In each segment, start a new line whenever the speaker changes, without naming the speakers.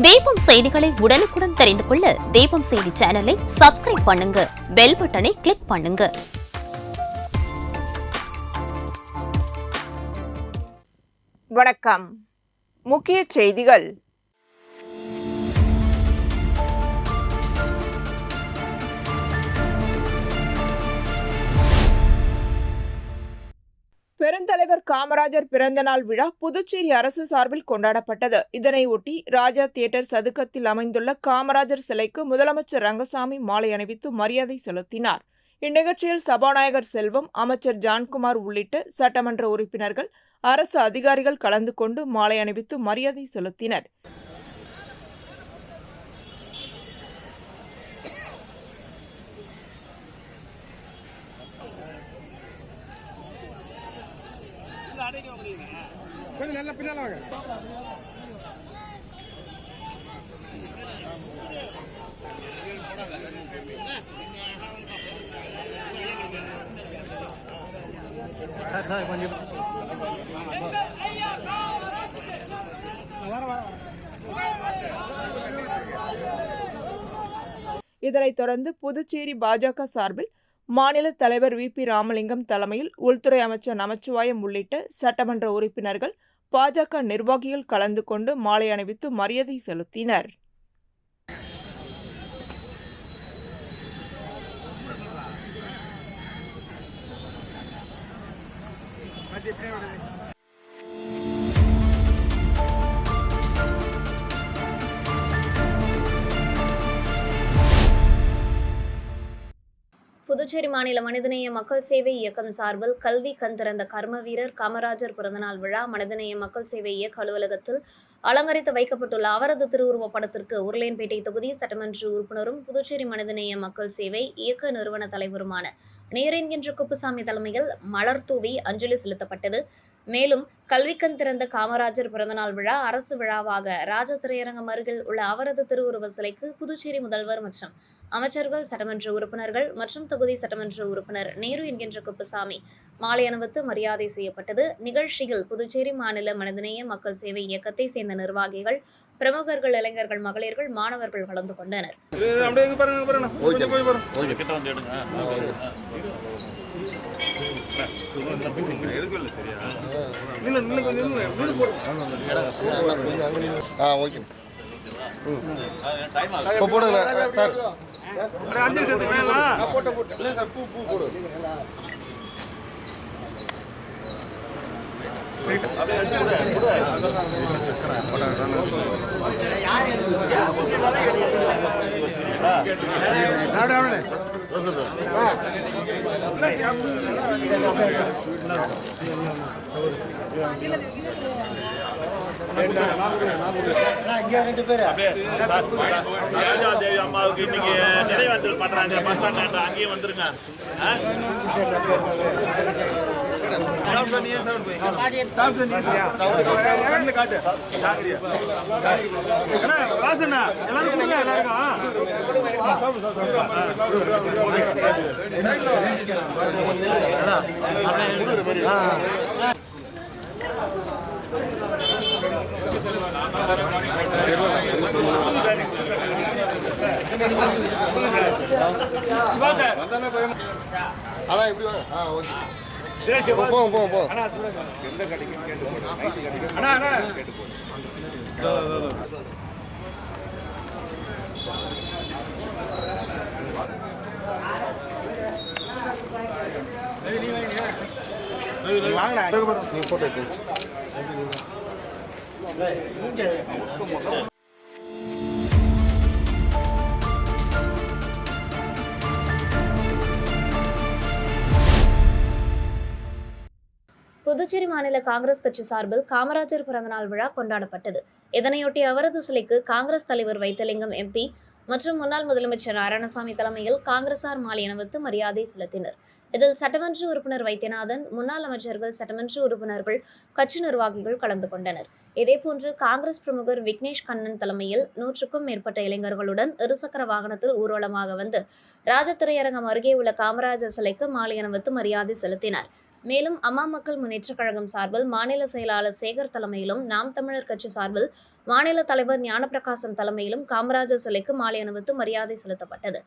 தீபம் செய்திகளை உடனுக்குடன் தெரிந்து கொள்ள தீபம் செய்தி சேனலை சப்ஸ்கிரைப் பண்ணுங்க, பெல் பட்டனை கிளிக் பண்ணுங்க.
வணக்கம். முக்கிய செய்திகள். பெருந்தலைவர் காமராஜர் பிறந்தநாள் விழா புதுச்சேரி அரசு சார்பில் கொண்டாடப்பட்டது. இதனையொட்டி ராஜா தியேட்டர் சதுக்கத்தில் அமைந்துள்ள காமராஜர் சிலைக்கு முதலமைச்சர் ரங்கசாமி மாலை அணிவித்து மரியாதை செலுத்தினார். இந்நிகழ்ச்சியில் சபாநாயகர் செல்வம், அமைச்சர் ஜான்குமார் உள்ளிட்ட சட்டமன்ற உறுப்பினர்கள், அரசு அதிகாரிகள் கலந்து கொண்டு மாலை அணிவித்து மரியாதை செலுத்தினர்.
கொஞ்சம் நல்லா பின்னால வாங்க. கொஞ்சம்
இதனைத் தொடர்ந்து புதுச்சேரி பாஜக சார்பில் மாநில தலைவர் வி.பி. ராமலிங்கம் தலைமையில் உள்துறை அமைச்சர் நமச்சிவாயம் உள்ளிட்ட சட்டமன்ற உறுப்பினர்கள், பாஜக நிர்வாகிகள் கலந்து கொண்டு மாலை அணிவித்து மரியாதை செலுத்தினர்.
புதுச்சேரி மாநில மனிதநேய மக்கள் சேவை இயக்கம் சார்பில் கல்வி கண் திறந்த கர்ம வீரர் காமராஜர் பிறந்தநாள் விழா மனிதநேய மக்கள் சேவை இயக்க அலுவலகத்தில் அலங்கரித்து வைக்கப்பட்டுள்ள அவரது திருவுருவப் படத்திற்கு உருளையன்பேட்டை தொகுதி சட்டமன்ற உறுப்பினரும் புதுச்சேரி மனிதநேய மக்கள் சேவை இயக்க நிறுவன தலைவருமான நேரென்கின்ற குப்புசாமி தலைமையில் மலர் தூவி அஞ்சலி செலுத்தப்பட்டது. மேலும் கல்விக்கண் திறந்த காமராஜர் பிறந்தநாள் விழா அரசு விழாவாக ராஜா திரையரங்கம் அருகில் உள்ள அவரது திருவுருவ சிலைக்கு புதுச்சேரி முதல்வர் மற்றும் அமைச்சர்கள், சட்டமன்ற உறுப்பினர்கள் மற்றும் தொகுதி சட்டமன்ற உறுப்பினர் நேரு என்கின்ற குப்புசாமி மாலை அணிவித்து மரியாதை செய்யப்பட்டது. நிகழ்ச்சியில் புதுச்சேரி மாநில மனிதநேய மக்கள் சேவை இயக்கத்தை சேர்ந்த நிர்வாகிகள், பிரமுகர்கள், இளைஞர்கள், மகளிர்கள், மாணவர்கள் கலந்து கொண்டனர்.
சரோஜாதேவி அம்மாவுக்கு இன்னைக்கு நினைவேந்தல் பண்றாங்க. பஸ் ஸ்டாண்ட் அங்கேயும் வந்துருங்க. புதுச்சேரி மாநில காங்கிரஸ் கட்சி சார்பில் காமராஜர் பிறந்தநாள் விழா கொண்டாடப்பட்டது. இதனையொட்டி அவரது சிலைக்கு காங்கிரஸ் தலைவர் வைத்திலிங்கம் எம்பி மற்றும் முன்னாள் முதலமைச்சர் நாராயணசாமி தலைமையில் காங்கிரசார் மாலை அணிவித்து மரியாதை செலுத்தினர். இதில் சட்டமன்ற உறுப்பினர் வைத்தியநாதன், முன்னாள் அமைச்சர்கள், சட்டமன்ற உறுப்பினர்கள், கட்சி நிர்வாகிகள் கலந்து கொண்டனர். இதேபோன்று காங்கிரஸ் பிரமுகர் விக்னேஷ் கண்ணன் தலைமையில் 100க்கும் மேற்பட்ட இளைஞர்களுடன் இருசக்கர வாகனத்தில் ஊர்வலமாக வந்து ராஜ திரையரங்கம் அருகே உள்ள காமராஜர் சிலைக்கு மாலை அணிவித்து மரியாதை செலுத்தினர். மேலும் அம்மா மக்கள் முன்னேற்றக் கழகம் சார்பில் மாநில செயலாளர் சேகர் தலைமையிலும் நாம் தமிழர் கட்சி சார்பில் மாநில தலைவர் ஞானப்பிரகாசம் தலைமையிலும் காமராஜர் சிலைக்கு மாலை அணிவித்து மரியாதை செலுத்தப்பட்டது.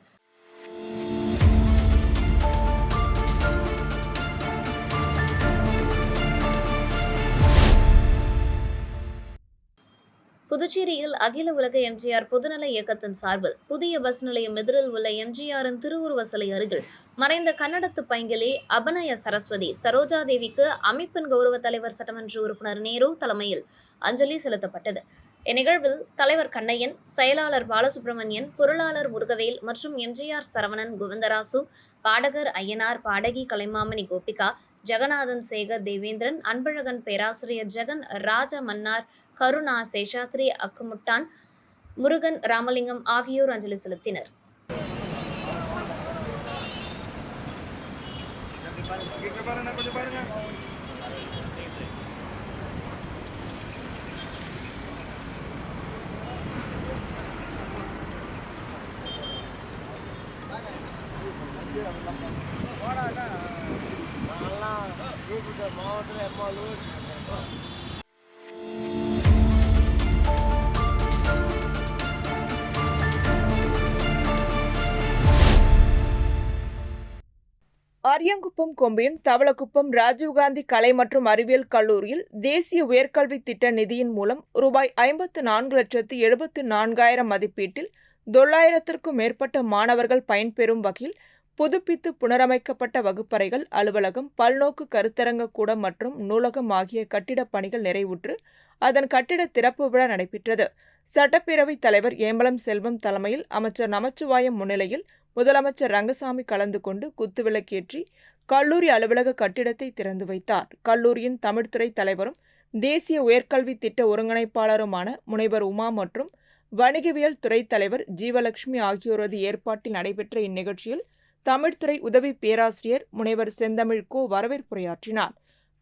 புதுச்சேரியில் அகில உலக எம்ஜிஆர் பொதுநல இயக்கத்தின் சார்பில் புதிய பஸ் நிலையம் எதிரில் உள்ள எம்ஜிஆரின் திருவுருவ சிலை அருகில் மறைந்த கன்னடத்து பைங்கிலி அபநய சரஸ்வதி சரோஜா தேவிக்கு அமைப்பின் கௌரவ தலைவர் சட்டமன்ற உறுப்பினர் நேரு தலைமையில் அஞ்சலி செலுத்தப்பட்டது. இந்நிகழ்வில் தலைவர் கண்ணையன், செயலாளர் பாலசுப்ரமணியன், பொருளாளர் முருகவேல் மற்றும் எம்ஜிஆர் சரவணன், கோவிந்தராசு, பாடகர் ஐயனார், பாடகி கலைமாமணி கோபிகா, ஜெகநாதன், சேகர், தேவேந்திரன், அன்பழகன், பேராசிரியர் ஜெகன், ராஜா மன்னார், கருணா, சேஷாத்ரி, அக்குமுட்டான், முருகன், ராமலிங்கம் ஆகியோர் அஞ்சலி செலுத்தினர்.
அரியாங்குப்பம் கொம்பியன் தவளக்குப்பம் ராஜீவ்காந்தி கலை மற்றும் அறிவியல் கல்லூரியில் தேசிய உயர்கல்வி திட்ட நிதியின் மூலம் ரூபாய் 54,74,000 மதிப்பீட்டில் 900க்கும் மேற்பட்ட மாணவர்கள் பயன்பெறும் வகையில் புதுப்பித்து புனரமைக்கப்பட்ட வகுப்பறைகள், அலுவலகம், பல்நோக்கு கருத்தரங்க கூடம் மற்றும் நூலகம் ஆகிய கட்டிடப் பணிகள் நிறைவுற்று அதன் கட்டிட திறப்பு விழா நடைபெற்றது. சட்டப்பேரவைத் தலைவர் ஏம்பலம் செல்வம் தலைமையில் அமைச்சர் நமச்சிவாயம் முன்னிலையில் முதலமைச்சர் ரங்கசாமி கலந்து கொண்டு குத்துவிளக்கேற்றி கல்லூரி அலுவலக கட்டிடத்தை திறந்து வைத்தார். கல்லூரியின் தமிழ்துறை தலைவரும் தேசிய உயர்கல்வி திட்ட ஒருங்கிணைப்பாளருமான முனைவர் உமா மற்றும் வணிகவியல் துறை தலைவர் ஜீவலட்சுமி ஆகியோரது ஏற்பாட்டில் நடைபெற்ற இந்நிகழ்ச்சியில் தமிழ்துறை உதவி பேராசிரியர் முனைவர் செந்தமிழ் கோ வரவேற்புரையாற்றினார்.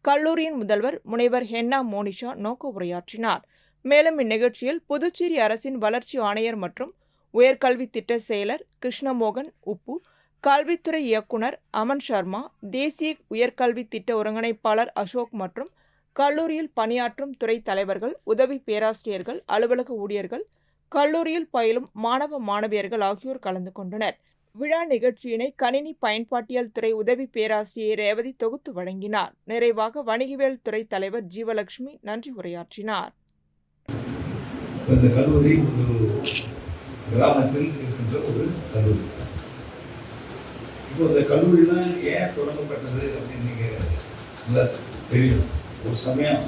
கல்லூரியின் முதல்வர் முனைவர் ஹென்னா மோனிஷா நோக்க உரையாற்றினார். மேலும் இந்நிகழ்ச்சியில் புதுச்சேரி அரசின் வளர்ச்சி ஆணையர் மற்றும் உயர்கல்வி திட்ட செயலர் கிருஷ்ணமோகன் உப்பு, கல்வித்துறை இயக்குனர் அமன் சர்மா, தேசிய உயர்கல்வி திட்ட ஒருங்கிணைப்பாளர் அசோக் மற்றும் கல்லூரியில் பணியாற்றும் துறை தலைவர்கள், உதவி பேராசிரியர்கள், அலுவலக ஊழியர்கள், கல்லூரியில் பயிலும் மாணவ மாணவியர்கள் ஆகியோர் கலந்து கொண்டனர். விழா நிகழ்ச்சியினை கணினி பயன்பாட்டியல் துறை உதவி பேராசிரியர் ரேவதி தொகுத்து வழங்கினார். நிறைவாக வணிகவியல் துறை தலைவர் ஜீவலட்சுமி நன்றி உரையாற்றினார்.
இந்த கல்லூரி ஒரு கிராமத்தில் இருக்கின்ற ஒரு கல்லூரி. இப்போ இந்த கல்லூரிலாம் ஏன் தொடங்கப்பட்டது அப்படின்னு நீங்கள் தெரியும். ஒரு சமயம்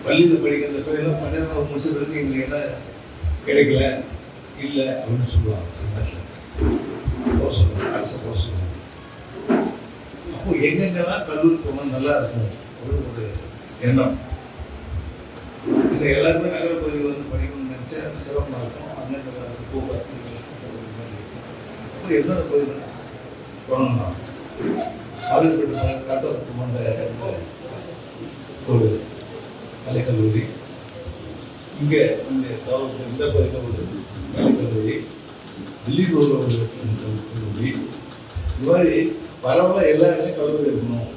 பள்ளியில் படிக்கிற பிள்ளைலாம் 12வது முடிச்ச பிறகு எங்களுக்கு என்ன கிடைக்கல இல்லை அப்படின்னு சொல்லுவாங்க. சின்னத்தில் போக சொல்லுவாங்க, அரசை போக சொல்லுவாங்க. அப்போ எங்கெங்கெல்லாம் கல்லூரி போனால் நல்லா இருக்கும் அப்படின்னு ஒரு எண்ணம். இல்லை எல்லாருமே நகரப்பகுதியில் வந்து படிக்கணும்னு நினச்சா சிரமமாக இருக்கும். அங்கே போக்குவரத்து அப்போ எந்தெந்த பகுதியில் போனோம்னா ஆதிப்பட்டு காத்தவரத்து மண்ட ஒரு கலைக்கல்லூரி, இங்கே இந்த பகுதியில் ஒரு கலைக்கல்லூரி, வெளியூரில் ஒரு கல்லூரி, இது மாதிரி பரவாயில்ல எல்லாருமே கல்லூரி இருக்கணும்.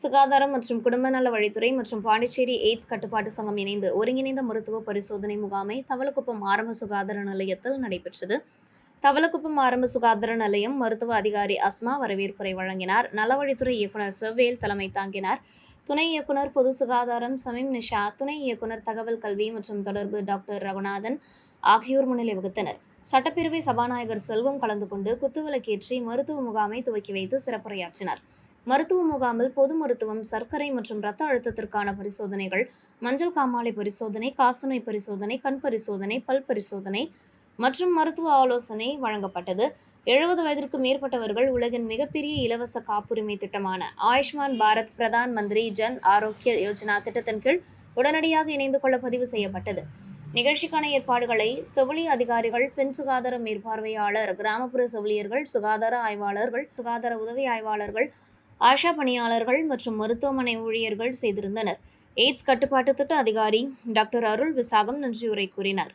சுகாதாரம் மற்றும் குடும்ப நல வழித்துறை மற்றும் பாண்டிச்சேரி எய்ட்ஸ் கட்டுப்பாட்டு சங்கம் இணைந்து ஒருங்கிணைந்த மருத்துவ பரிசோதனை முகாமை தவளக்குப்பம் ஆரம்ப சுகாதார நிலையத்தில் நடைபெற்றது. தவளக்குப்பம் ஆரம்ப சுகாதார நிலையம் மருத்துவ அதிகாரி அஸ்மா வரவேற்புரை வழங்கினார். நலவழித்துறை இயக்குனர் செவ்வேல் தலைமை தாங்கினார். துணை இயக்குனர் பொது சுகாதாரம் சமீம் நிஷா, துணை இயக்குனர் தகவல் கல்வி மற்றும் தொடர்பு டாக்டர் ரகுநாதன் ஆகியோர் முன்னிலை வகித்தனர். சட்டப்பேரவை சபாநாயகர் செல்வம் கலந்து கொண்டு குத்துவிளக்கேற்றி மருத்துவ முகாமை துவக்கி வைத்து சிறப்புரையாற்றினார். மருத்துவ முகாமில் பொது மருத்துவம், சர்க்கரை மற்றும் இரத்த அழுத்தத்திற்கான பரிசோதனைகள், மஞ்சள் காமாலை பரிசோதனை, காசநோய் பரிசோதனை, கண் பரிசோதனை, பல் பரிசோதனை மற்றும் மருத்துவ ஆலோசனை வழங்கப்பட்டது. 70 வயதிற்கு மேற்பட்டவர்கள் உலகின் மிகப்பெரிய இலவச காப்புரிமை திட்டமான ஆயுஷ்மான் பாரத் பிரதான் மந்திரி ஜன் ஆரோக்கிய யோஜனா திட்டத்தின் கீழ் உடனடியாக இணைந்து கொள்ள பதிவு செய்யப்பட்டது. நிகழ்ச்சிக்கான ஏற்பாடுகளை செவிலிய அதிகாரிகள், பெண் சுகாதார மேற்பார்வையாளர், கிராமப்புற செவிலியர்கள், சுகாதார ஆய்வாளர்கள், சுகாதார உதவி ஆய்வாளர்கள், ஆஷா பணியாளர்கள் மற்றும் மருத்துவமனை ஊழியர்கள் செய்திருந்தனர். எய்ட்ஸ் கட்டுப்பாட்டு திட்ட அதிகாரி டாக்டர் அருள் விசாகம் நன்றியுரை கூறினார்.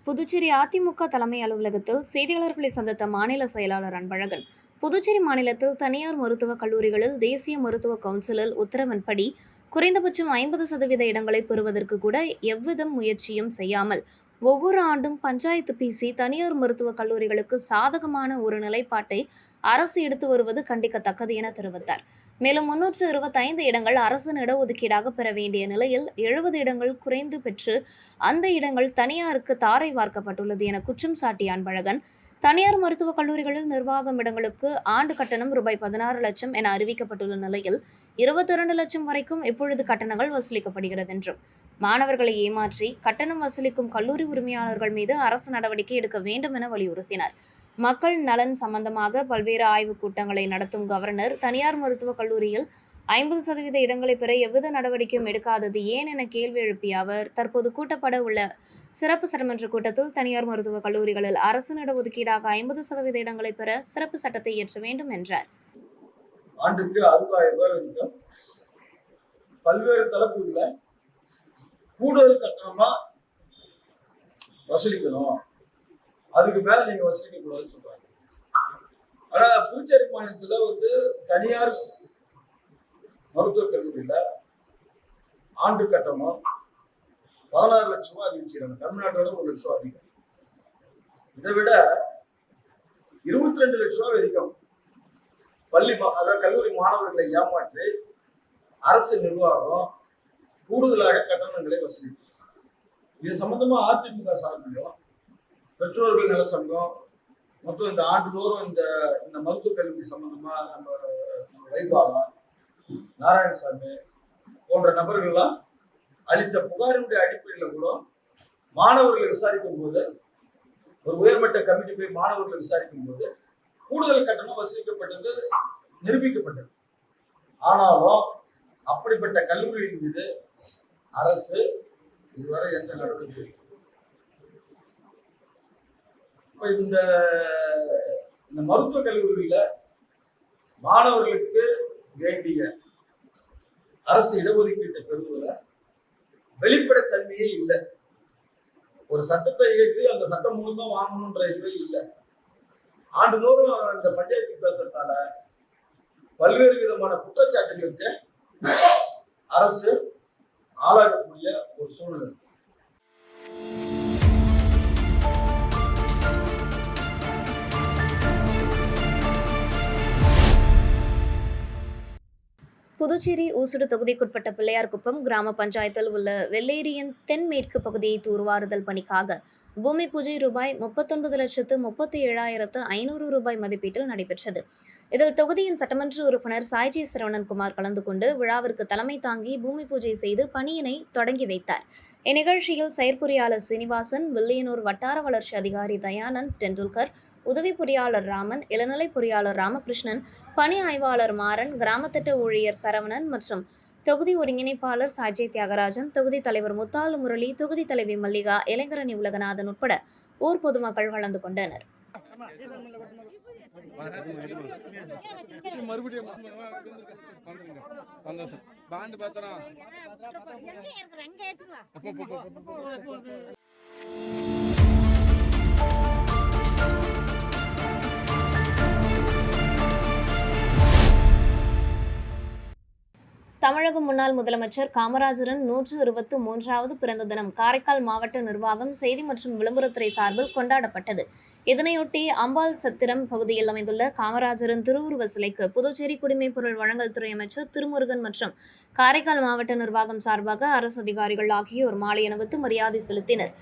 புதுச்சேரி அதிமுக தலைமை அலுவலகத்தில் செய்தியாளர்களை சந்தித்த மாநில செயலாளர் அன்பழகன், புதுச்சேரி மாநிலத்தில் தனியார் மருத்துவக் கல்லூரிகளில் தேசிய மருத்துவ கவுன்சிலில் உத்தரவின்படி குறைந்தபட்சம் 50% இடங்களை பெறுவதற்கு கூட எவ்வித முயற்சியும் செய்யாமல் ஒவ்வொரு ஆண்டும் பஞ்சாயத்து பேசி தனியார் மருத்துவக் கல்லூரிகளுக்கு சாதகமான ஒரு நிலைப்பாட்டை அரசு எடுத்து வருவது கண்டிக்கத்தக்கது என தெரிவித்தார். மேலும் 325 இடங்கள் அரசின் இடஒதுக்கீடாக பெற வேண்டிய நிலையில் 70 இடங்கள் குறைந்து பெற்று அந்த இடங்கள் தனியாருக்கு தாரை வார்க்கப்பட்டுள்ளது என குற்றம் சாட்டிய அன்பழகன், தனியார் மருத்துவக் கல்லூரிகளில் நிர்வாகம் இடங்களுக்கு ஆண்டு கட்டணம் ரூபாய் 16 லட்சம் என அறிவிக்கப்பட்டுள்ள நிலையில் 22 லட்சம் வரைக்கும் இப்பொழுது கட்டணங்கள் வசூலிக்கப்படுகிறது என்றும், மாணவர்களை ஏமாற்றி கட்டணம் வசூலிக்கும் கல்லூரி உரிமையாளர்கள் மீது அரசு நடவடிக்கை எடுக்க வேண்டும் என வலியுறுத்தினார். மக்கள் நலன் சம்பந்தமாக பல்வேறு ஆய்வுக் கூட்டங்களை நடத்தும் கவர்னர் தனியார் மருத்துவக் கல்லூரியில் 50% இடங்களை பெற எவ்வித நடவடிக்கையும் எடுக்காதது ஏன் என கேள்வி எழுப்பிய அவர், தற்போது கூட்டப்பட உள்ள சிறப்பு சட்டமன்ற கூட்டத்தில் தனியார் மருத்துவக் கல்லூரிகளில் அரசின் இடஒதுக்கீடாக 50% இடங்களை பெற சிறப்பு சட்டத்தை இயற்ற வேண்டும் என்றார்.
ஆண்டுக்கு 60,000 ரூபாய் வரைக்கும் பல்வேறு தரப்புல கூடுதல் கட்டணமா வசூலிக்கணும், அதுக்கு மேல நீங்க வசூலிக்க கூடாதுன்னு சொல்றாங்க. ஆனா புதுச்சேரி மாநிலத்துல தனியார் மருத்துவக் கல்லூரியில ஆண்டு கட்டணம் 16 லட்சம் ரூபாய் அறிவிச்சுக்கிறாங்க. தமிழ்நாட்டோட 1 லட்சம் அதிகம். இதை விட 22 லட்சம் ரூபாய் வரைக்கும் அதாவது கல்லூரி மாணவர்களை ஏமாற்றி அரசு நிர்வாகம் கூடுதலாக கட்டணங்களை வசூலிக்கும். இது சம்பந்தமா அதிமுக சார்பிலும் பெற்றோர்கள் நல சங்கம் மற்றும் இந்த ஆண்டுதோறும் இந்த மருத்துவக் கல்லூரி சம்பந்தமா நம்ம வைபாலா, நாராயணசாமி போன்ற நபர்கள்லாம் அளித்த புகாரினுடைய அடிப்படையில் கூட மாணவர்களை விசாரிக்கும் போது, ஒரு உயர்மட்ட கமிட்டி போய் மாணவர்களை விசாரிக்கும் போது கூடுதல் கட்டணம் வசூலிக்கப்பட்டது நிரூபிக்கப்பட்டது. ஆனாலும் அப்படிப்பட்ட கல்லூரியின் மீது அரசு இதுவரை எந்த நடவடிக்கை எடுக்கவில்லை. இப்ப இந்த மருத்துவக் கல்லூரியில மாணவர்களுக்கு வேண்டிய அரசு இடஒதுக்கீட்டை பெறுவதில் வெளிப்படைத்தன்மையே இல்லை. ஒரு சட்டத்தை ஏற்றி அந்த சட்டம் மூலமா வாங்கணும்ன்ற இதுவே இல்லை. ஆண்டுதோறும் இந்த பஞ்சாயத்து பேசுறதால பல்வேறு விதமான குற்றச்சாட்டுகளுக்கு அரசு ஆளாகக்கூடிய ஒரு சூழ்நிலை.
புதுச்சேரி ஊசுடு தொகுதிக்குட்பட்ட பிள்ளையார்குப்பம் கிராம பஞ்சாயத்தில் உள்ள வெள்ளேரியின் தென்மேற்கு பகுதியை தூர்வாறுதல் பணிக்காக பூமி பூஜை ரூபாய் 39,37,500 ரூபாய் மதிப்பீட்டில் நடைபெற்றது. இதில் தொகுதியின் சட்டமன்ற உறுப்பினர் சாய்ஜி சரவணன்குமார் கலந்து கொண்டு விழாவிற்கு தலைமை தாங்கி பூமி பூஜை செய்து பணியினை தொடங்கி வைத்தார். இந்நிகழ்ச்சியில் செயற்பொறியாளர் சீனிவாசன், வில்லியனூர் வட்டார வளர்ச்சி அதிகாரி தயானந்த் டெண்டுல்கர், உதவி பொறியாளர் ராமன், இளநிலை பொறியாளர் ராமகிருஷ்ணன், பணி ஆய்வாளர் மாறன், கிராமத்திட்ட ஊழியர் சரவணன் மற்றும் தொகுதி ஒருங்கிணைப்பாளர் சாஜய் தியாகராஜன், தொகுதி தலைவர் முத்தாலு முரளி, தொகுதி தலைவி மல்லிகா, இளைஞரணி உலகநாதன் உட்பட ஊர் பொதுமக்கள் கலந்து கொண்டனர். தமிழக முன்னாள் முதலமைச்சர் காமராஜரின் 123வது பிறந்த தினம் காரைக்கால் மாவட்ட நிர்வாகம், செய்தி மற்றும் விளம்பரத்துறை சார்பில் கொண்டாடப்பட்டது. இதனையொட்டி அம்பாள் சத்திரம் பகுதியில் அமைந்துள்ள காமராஜரின் திருவுருவ சிலைக்கு புதுச்சேரி குடிமைப் பொருள் வழங்கல் துறை அமைச்சர் திருமுருகன் மற்றும் காரைக்கால் மாவட்ட நிர்வாகம் சார்பாக அரசு அதிகாரிகள் ஆகியோர் மாலை அணிவித்து மரியாதை செலுத்தினர்.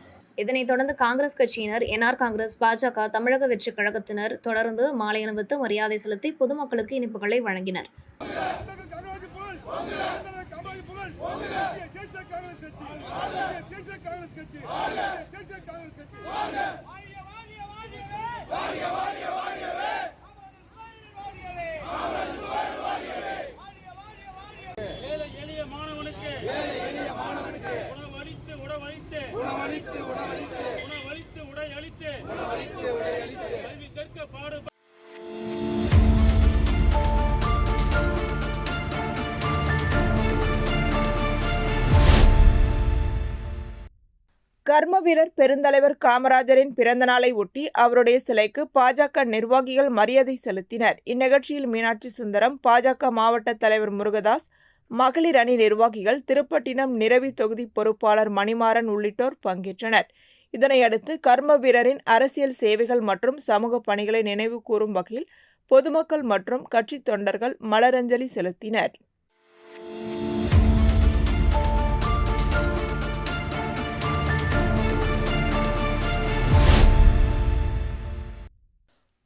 இதனைத் தொடர்ந்து காங்கிரஸ் கட்சியினர், என்ஆர் காங்கிரஸ், பாஜக, தமிழக வெற்றிக் கழகத்தினர் தொடர்ந்து மாலை அணிவித்து மரியாதை செலுத்தி பொதுமக்களுக்கு இனிப்புகளை வழங்கினர்.
உணவளித்து உடை அளித்து
கர்ம வீரர் பெருந்தலைவர் காமராஜரின் பிறந்தநாளை ஒட்டி அவருடைய சிலைக்கு பாஜக நிர்வாகிகள் மரியாதை செலுத்தினர். இந்நிகழ்ச்சியில் மீனாட்சி சுந்தரம், பாஜக மாவட்ட தலைவர் முருகதாஸ், மகளிர் அணி நிர்வாகிகள், திருப்பட்டினம் நிரவி தொகுதி பொறுப்பாளர் மணிமாறன் உள்ளிட்டோர் பங்கேற்றனர். இதனையடுத்து கர்ம வீரரின் அரசியல் சேவைகள் மற்றும் சமூக பணிகளை நினைவு கூறும் வகையில் பொதுமக்கள் மற்றும் கட்சி தொண்டர்கள் மலரஞ்சலி செலுத்தினர்.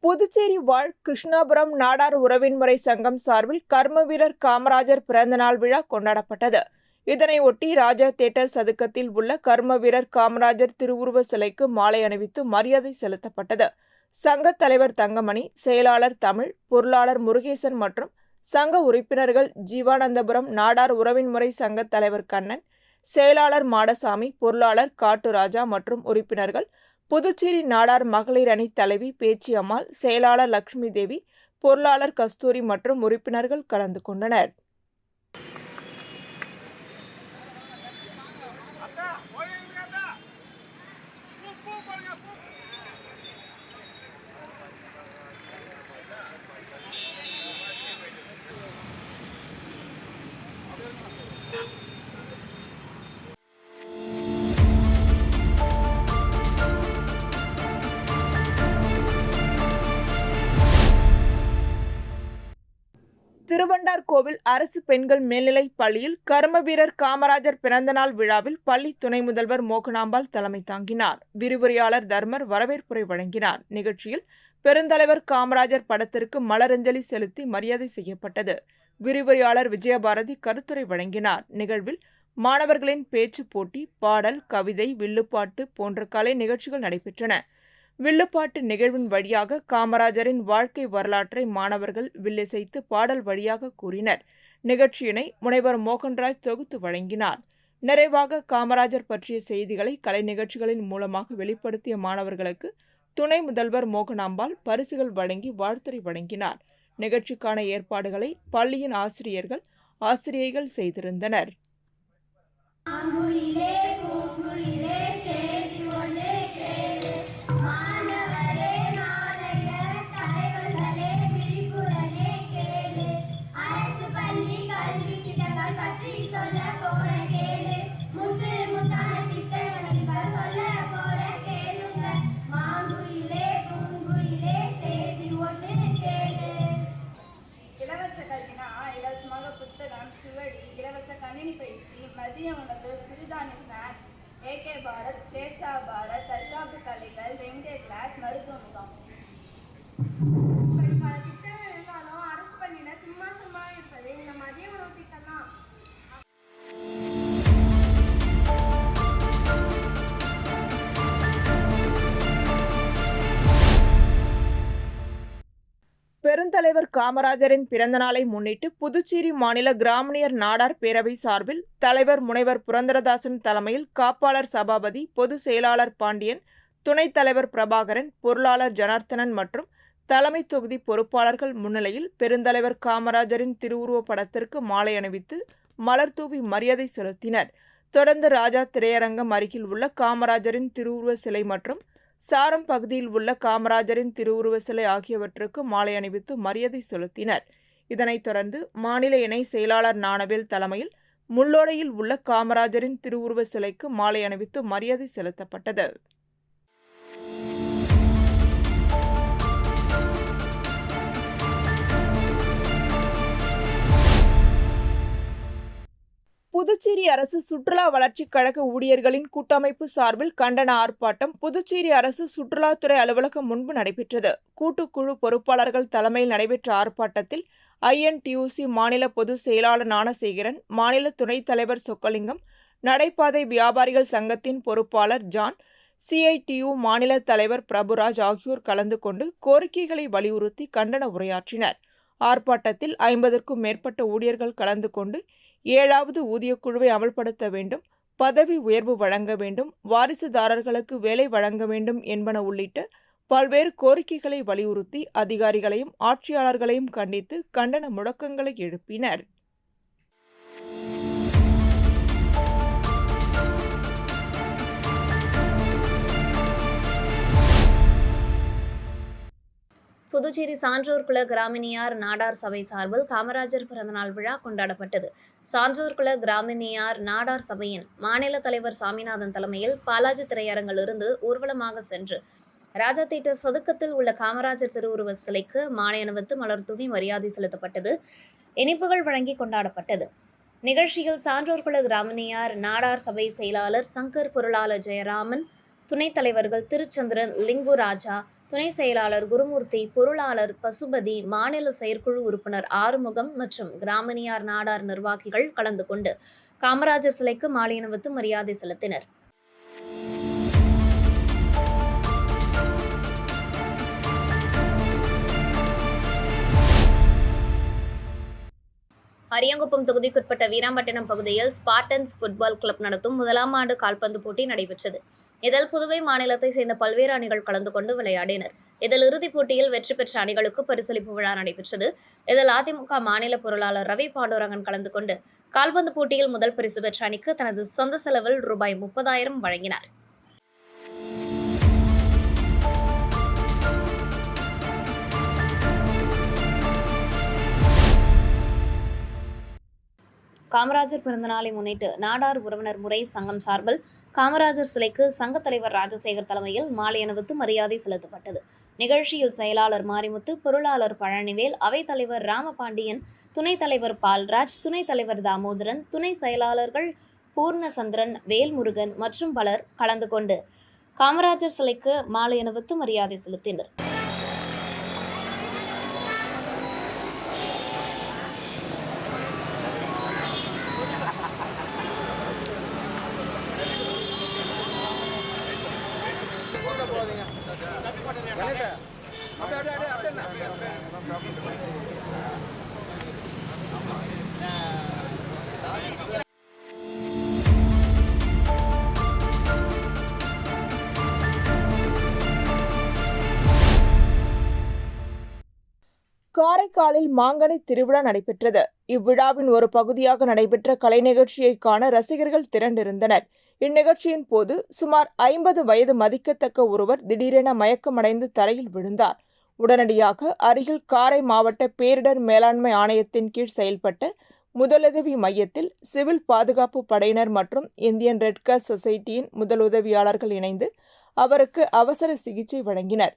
புதுச்சேரி வாழ் கிருஷ்ணாபுரம் நாடார் உறவின்முறை சங்கம் சார்பில் கர்ம வீரர் காமராஜர் பிறந்தநாள் விழா கொண்டாடப்பட்டது. இதனையொட்டி ராஜா தியேட்டர் சதுக்கத்தில் உள்ள கர்ம வீரர் காமராஜர் திருவுருவ சிலைக்கு மாலை அணிவித்து மரியாதை செலுத்தப்பட்டது. சங்க தலைவர் தங்கமணி, செயலாளர் தமிழ், பொருளாளர் முருகேசன் மற்றும் சங்க உறுப்பினர்கள் ஜீவானந்தபுரம் நாடார் உறவின்முறை சங்க தலைவர் கண்ணன், செயலாளர் மாடசாமி, பொருளாளர் காட்டுராஜா மற்றும் உறுப்பினர்கள், புதுச்சேரி நாடார் மகளிர் அணி தலைவி பேச்சியம்மாள், செயலாளர் லட்சுமி தேவி, பொருளாளர் கஸ்தூரி மற்றும் உறுப்பினர்கள் கலந்து கொண்டனர். திருவண்டார்கோவில் அரசு பெண்கள் மேல்நிலைப் பள்ளியில் கர்ம வீரர் காமராஜர் பிறந்தநாள் விழாவில் பள்ளி துணை முதல்வர் மோகனாம்பாள் தலைமை தாங்கினார். விரிவுரையாளர் தர்மர் வரவேற்புரை வழங்கினார். நிகழ்ச்சியில் பெருந்தலைவர் காமராஜர் படத்திற்கு மலரஞ்சலி செலுத்தி மரியாதை செய்யப்பட்டது. விரிவுரையாளர் விஜயபாரதி கருத்துரை வழங்கினார். நிகழ்வில் மாணவர்களின் பேச்சு போட்டி, பாடல், கவிதை, வில்லுப்பாட்டு போன்ற கலை நிகழ்ச்சிகள் நடைபெற்றன. வில்லுப்பாட்டு நிகழ்வின் வழியாக காமராஜரின் வாழ்க்கை வரலாற்றை மாணவர்கள் வில்லிசைத்து பாடல் வழியாக கூறினர். நிகழ்ச்சியினை முனைவர் மோகன்ராஜ் தொகுத்து வழங்கினார். நிறைவாக காமராஜர் பற்றிய செய்திகளை கலை நிகழ்ச்சிகளின் மூலமாக வெளிப்படுத்திய மாணவர்களுக்கு துணை முதல்வர் மோகனாம்பாள் பரிசுகள் வழங்கி வாழ்த்துரை வழங்கினார். நிகழ்ச்சிக்கான ஏற்பாடுகளை பள்ளியின் ஆசிரியைகள் செய்திருந்தனர்.
கணினி பயிற்சி, மதிய உணவு, சிறுதானிய ஸ்நாக்ஸ், ஏகே பாரத், ஷேர்ஷா பாரத், தற்காப்பு கலைகள், ரெண்டே கிளாஸ், மருத்துவ முகாம். இப்படி பல திட்டங்கள் இருந்தாலும் அரசு பள்ளியில சும்மா இருப்பது இந்த மதிய உணவு திட்டம் தான்.
பெருந்தலைவர் காமராஜரின் பிறந்தநாளை முன்னிட்டு புதுச்சேரி மாநில கிராமணியர் நாடார் பேரவை சார்பில் தலைவர் முனைவர் புரந்தரதாசன் தலைமையில் காப்பாளர் சபாபதி, பொதுச் செயலாளர் பாண்டியன், துணைத் தலைவர் பிரபாகரன், பொருளாளர் ஜனார்த்தனன் மற்றும் தலைமை தொகுதி பொறுப்பாளர்கள் முன்னிலையில் பெருந்தலைவர் காமராஜரின் திருவுருவ படத்திற்கு மாலை அணிவித்து மலர்தூவி மரியாதை செலுத்தினர். தொடர்ந்து ராஜா திரையரங்கம் அருகில் உள்ள காமராஜரின் திருவுருவ சிலை மற்றும் சாரம் பகுதியில் உள்ள காமராஜரின் திருவுருவ சிலை ஆகியவற்றுக்கு மாலை அணிவித்து மரியாதை செலுத்தினர். இதனைத் தொடர்ந்து மாநில இணை செயலாளர் ஞானவேல் தலைமையில் முள்ளோடையில் உள்ள காமராஜரின் திருவுருவ சிலைக்கு மாலை அணிவித்து மரியாதை செலுத்தப்பட்டது. புதுச்சேரி அரசு சுற்றுலா வளர்ச்சிக் கழக ஊழியர்களின் கூட்டமைப்பு சார்பில் கண்டன ஆர்ப்பாட்டம் புதுச்சேரி அரசு சுற்றுலாத்துறை அலுவலகம் முன்பு நடைபெற்றது. கூட்டுக்குழு பொறுப்பாளர்கள் தலைமையில் நடைபெற்ற ஆர்ப்பாட்டத்தில் INTUC மாநில பொதுச் செயலாளர் ஞானசேகரன், மாநில துணைத் தலைவர் சொக்கலிங்கம், நடைபாதை வியாபாரிகள் சங்கத்தின் பொறுப்பாளர் ஜான், CITU மாநில தலைவர் பிரபுராஜ் ஆகியோர் கலந்து கொண்டு கோரிக்கைகளை வலியுறுத்தி கண்டன உரையாற்றினர். ஆர்ப்பாட்டத்தில் 50க்கும் மேற்பட்ட ஊழியர்கள் கலந்து கொண்டு 7வது ஊதியக்குழுவை அமல்படுத்த வேண்டும், பதவி உயர்வு வழங்க வேண்டும், வாரிசுதாரர்களுக்கு வேலை வழங்க வேண்டும் என்பன உள்ளிட்ட பல்வேறு கோரிக்கைகளை வலியுறுத்தி அதிகாரிகளையும் ஆட்சியாளர்களையும் கண்டித்து கண்டன முழக்கங்களை எழுப்பினர்.
புதுச்சேரி சான்றோர் குல கிராமினியார் நாடார் சபை சார்பில் காமராஜர் பிறந்தநாள் விழா கொண்டாடப்பட்டது. சான்றோர் குல கிராமினியார் நாடார் சபையின் மாநில தலைவர் சாமிநாதன் தலைமையில் பாலாஜி திரையரங்கிலிருந்து ஊர்வலமாக சென்று ராஜா தியேட்டர் சதுக்கத்தில் உள்ள காமராஜர் திருவுருவ சிலைக்கு மாலை அணிவித்து மலர் தூவி மரியாதை செலுத்தப்பட்டது. இனிப்புகள் வழங்கி கொண்டாடப்பட்டது. நிகழ்ச்சியில் சான்றோர் குல கிராமினியார் நாடார் சபை செயலாளர் சங்கர், பொருளாளர் ஜெயராமன், துணைத் தலைவர்கள் திருச்சந்திரன், லிங்கு ராஜா, துணை செயலாளர் குருமூர்த்தி, பொருளாளர் பசுபதி, மாநில செயற்குழு உறுப்பினர் ஆறுமுகம் மற்றும் கிராமினியார் நாடார் நிர்வாகிகள் கலந்து கொண்டு காமராஜர் சிலைக்கு மாலை அணிவித்து மரியாதை செலுத்தினர். அரியாங்குப்பம் தொகுதிக்குட்பட்ட வீராம்பட்டினம் பகுதியில் ஸ்பார்டன்ஸ் ஃபுட்பால் கிளப் நடத்தும் 1ஆம் ஆண்டு கால்பந்து போட்டி நடைபெற்றது. இதில் புதுவை மாநிலத்தை சேர்ந்த பல்வேறு அணிகள் கலந்து கொண்டு விளையாடினர். இதில் இறுதிப் போட்டியில் வெற்றி பெற்ற அணிகளுக்கு பரிசளிப்பு விழா நடைபெற்றது. இதில் அதிமுக மாநில பொருளாளர் ரவி பாண்டுரங்கன் கலந்து கொண்டு கால்பந்து போட்டியில் முதல் பரிசு பெற்ற அணிக்கு தனது சொந்த செலவில் ரூபாய் 30,000 வழங்கினார். காமராஜர் பிறந்தநாளை முன்னிட்டு நாடார் உறவினர் முறை சங்கம் சார்பில் காமராஜர் சிலைக்கு சங்க தலைவர் ராஜசேகர் தலைமையில் மாலை அணிவித்து மரியாதை செலுத்தப்பட்டது. நிகழ்ச்சியில் செயலாளர் மாரிமுத்து, பொருளாளர் பழனிவேல், அவைத்தலைவர் ராமபாண்டியன், துணைத் தலைவர் பால்ராஜ், துணைத் தலைவர் தாமோதரன், துணை செயலாளர்கள் பூர்ணசந்திரன், வேல்முருகன் மற்றும் பலர் கலந்து கொண்டு காமராஜர் சிலைக்கு மாலை அணிவித்து மரியாதை செலுத்தினர்.
காரைக்காலில் மாங்கனி திருவிழா நடைபெற்றது. இவ்விழாவின் ஒரு பகுதியாக நடைபெற்ற கலை நிகழ்ச்சியை காண ரசிகர்கள் திரண்டிருந்தனர். இந்நிகழ்ச்சியின் போது சுமார் 50 வயது மதிக்கத்தக்க ஒருவர் திடீரென மயக்கமடைந்து தரையில் விழுந்தார். உடனடியாக அருகில் காரை மாவட்ட பேரிடர் மேலாண்மை ஆணையத்தின் கீழ் செயல்பட்ட முதலுதவி மையத்தில் சிவில் பாதுகாப்பு படையினர் மற்றும் இந்தியன் ரெட் கிராஸ் சொசைட்டியின் முதலுதவியாளர்கள் இணைந்து அவருக்கு அவசர சிகிச்சை வழங்கினர்.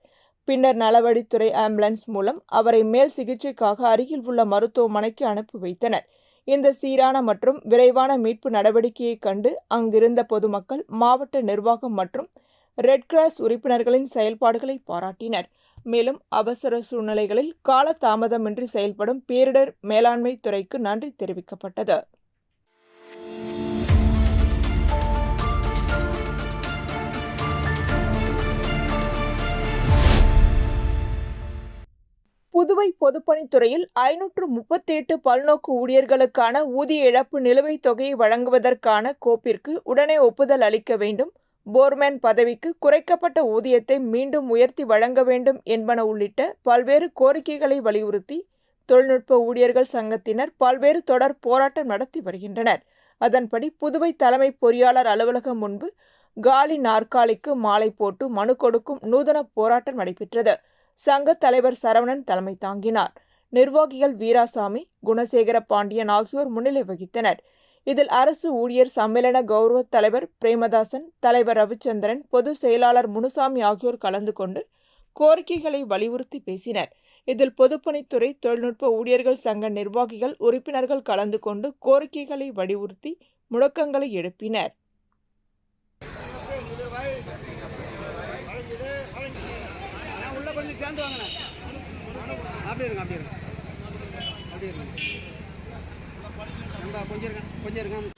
பின்னர் நலவழித்துறை ஆம்புலன்ஸ் மூலம் அவரை மேல் சிகிச்சைக்காக அருகில் உள்ள மருத்துவமனைக்கு அனுப்பி வைத்தனர். இந்த சீரான மற்றும் விரைவான மீட்பு நடவடிக்கையை கண்டு அங்கிருந்த பொதுமக்கள், மாவட்ட நிர்வாகம் மற்றும் ரெட் கிராஸ் உறுப்பினர்களின் செயல்பாடுகளை பாராட்டினர். மேலும் அவசர சூழ்நிலைகளில் காலதாமதமின்றி செயல்படும் பேரிடர் மேலாண்மை துறைக்கு நன்றி தெரிவிக்கப்பட்டது. புதுவை பொதுப்பணித்துறையில் 538 பல்நோக்கு ஊழியர்களுக்கான ஊதிய இழப்பு நிலுவைத் தொகையை வழங்குவதற்கான கோப்பிற்கு உடனே ஒப்புதல் அளிக்க வேண்டும், போர்மேன் பதவிக்கு குறைக்கப்பட்ட ஊதியத்தை மீண்டும் உயர்த்தி வழங்க வேண்டும் என்பன உள்ளிட்ட பல்வேறு கோரிக்கைகளை வலியுறுத்தி தொழில்நுட்ப ஊழியர்கள் சங்கத்தினர் பல்வேறு தொடர் போராட்டம் நடத்தி வருகின்றனர். அதன்படி புதுவை தலைமை பொறியாளர் அலுவலகம் முன்பு காலி நாற்காலிக்கு மாலை போட்டு மனு கொடுக்கும் நூதன போராட்டம் நடைபெற்றது. சங்க தலைவர் சரவணன் தலைமை தாங்கினார். நிர்வாகிகள் வீராசாமி, குணசேகர பாண்டியன் ஆகியோர் முன்னிலை வகித்தனர். இதில் அரசு ஊழியர் சம்மேளன கௌரவ தலைவர் பிரேமதாசன், தலைவர் ரவிச்சந்திரன், பொதுச் செயலாளர் முனுசாமி ஆகியோர் கலந்து கொண்டு கோரிக்கைகளை வலியுறுத்தி பேசினர். இதில் பொதுப்பணித்துறை, தொழில்நுட்ப ஊழியர்கள் சங்க நிர்வாகிகள், உறுப்பினர்கள் கலந்து கொண்டு கோரிக்கைகளை வலியுறுத்தி முழக்கங்களை எழுப்பினர்.
கொஞ்சம் சேர்ந்து வாங்கண்ணா, அப்படி இருங்க, அப்படி இருங்க, அப்படி இருங்க, கொஞ்சம் இருங்க, கொஞ்சம் இருங்க.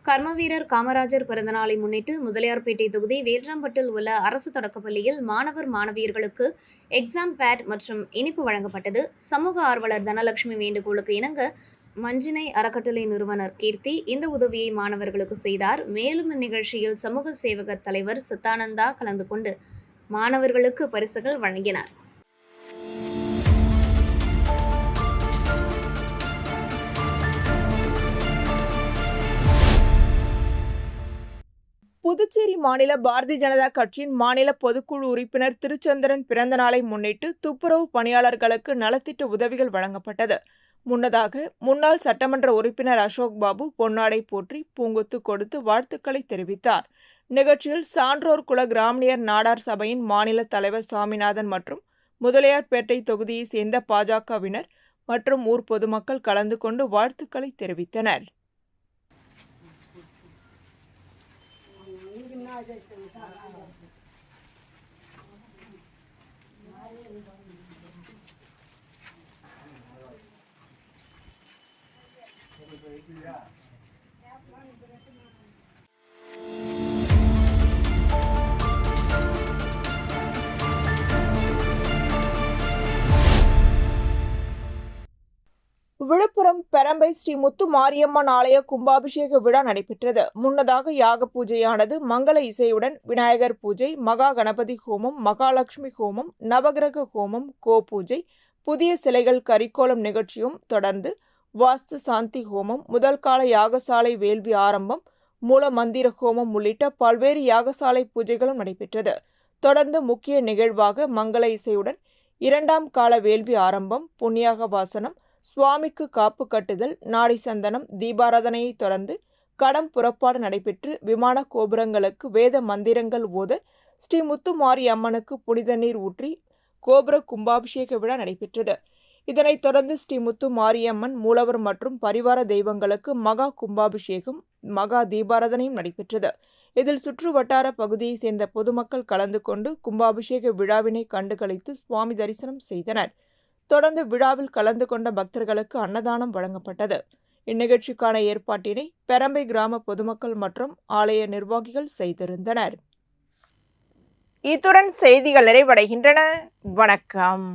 கர்மவீரர் காமராஜர் பிறந்தநாளை முன்னிட்டு முதலியார்பேட்டை தொகுதி வேல்ராம்பட்டில் உள்ள அரசு தொடக்கப்பள்ளியில் மாணவர் மாணவியர்களுக்கு எக்ஸாம் பேட் மற்றும் இனிப்பு வழங்கப்பட்டது. சமூக ஆர்வலர் தனலட்சுமி வேண்டுகோளுக்கு இணங்க மஞ்சினை அறக்கட்டளை நிறுவனர் கீர்த்தி இந்த உதவியை மாணவர்களுக்கு செய்தார். மேலும் இந்நிகழ்ச்சியில் சமூக சேவக தலைவர் சத்தானந்தா கலந்து கொண்டு மாணவர்களுக்கு பரிசுகள் வழங்கினார்.
புதுச்சேரி மாநில பாரதிய ஜனதா கட்சியின் மாநில பொதுக்குழு உறுப்பினர் திருச்சந்திரன் பிறந்த நாளை முன்னிட்டு துப்புரவு பணியாளர்களுக்கு நலத்திட்ட உதவிகள் வழங்கப்பட்டது. முன்னதாக முன்னாள் சட்டமன்ற உறுப்பினர் அசோக் பாபு பொன்னாடை போற்றி பூங்கொத்து கொடுத்து வாழ்த்துக்களை தெரிவித்தார். நிகழ்ச்சியில் சான்றோர் குல கிராமணியர் நாடார் சபையின் மாநில தலைவர் சாமிநாதன் மற்றும் முதலியார்பேட்டை தொகுதியை சேர்ந்த பாஜகவினர் மற்றும் ஊர் பொதுமக்கள் கலந்து கொண்டு வாழ்த்துக்களை தெரிவித்தனர். விழுப்புரம் பெரம்பை ஸ்ரீ முத்து மாரியம்மன் ஆலய கும்பாபிஷேக விழா நடைபெற்றது. முன்னதாக யாக பூஜையானது மங்கள இசையுடன் விநாயகர் பூஜை, மகா கணபதி ஹோமம், மகாலட்சுமி ஹோமம், நவகிரக ஹோமம், கோபூஜை, புதிய சிலைகள் கரிக்கோலம் நிகழ்ச்சியும் தொடர்ந்து வாஸ்து சாந்தி ஹோமம், முதல் கால யாகசாலை வேள்வி ஆரம்பம், மூல மந்திர ஹோமம் உள்ளிட்ட பல்வேறு யாகசாலை பூஜைகளும் நடைபெற்றது. தொடர்ந்து முக்கிய நிகழ்வாக மங்கள இசையுடன் இரண்டாம் கால வேள்வி ஆரம்பம், புண்ணியாக வாசனம், சுவாமிக்கு காப்பு கட்டுதல், நாடி சந்தனம், தீபாராதனையை தொடர்ந்து கடம் புறப்பாடு நடைபெற்று விமான கோபுரங்களுக்கு வேத மந்திரங்கள் ஓத ஸ்ரீ முத்து மாரி அம்மனுக்கு புனித நீர் ஊற்றி கோபுர கும்பாபிஷேக விழா நடைபெற்றது. இதனைத் தொடர்ந்து ஸ்ரீ முத்து மாரியம்மன், மூலவர் மற்றும் பரிவார தெய்வங்களுக்கு மகா கும்பாபிஷேகம், மகா தீபாராதனையும் நடைபெற்றது. இதில் சுற்று வட்டார பகுதியை சேர்ந்த பொதுமக்கள் கலந்து கொண்டு கும்பாபிஷேக விழாவினை கண்டுகளித்து சுவாமி தரிசனம் செய்தனர். தொடர்ந்து விழாவில் கலந்து கொண்ட பக்தர்களுக்கு அன்னதானம் வழங்கப்பட்டது. இந்நிகழ்ச்சிக்கான ஏற்பாட்டினை பெரம்பை கிராம பொதுமக்கள் மற்றும் ஆலய நிர்வாகிகள் செய்திருந்தனர். இத்துடன் செய்திகள் நிறைவடைகின்றன. வணக்கம்.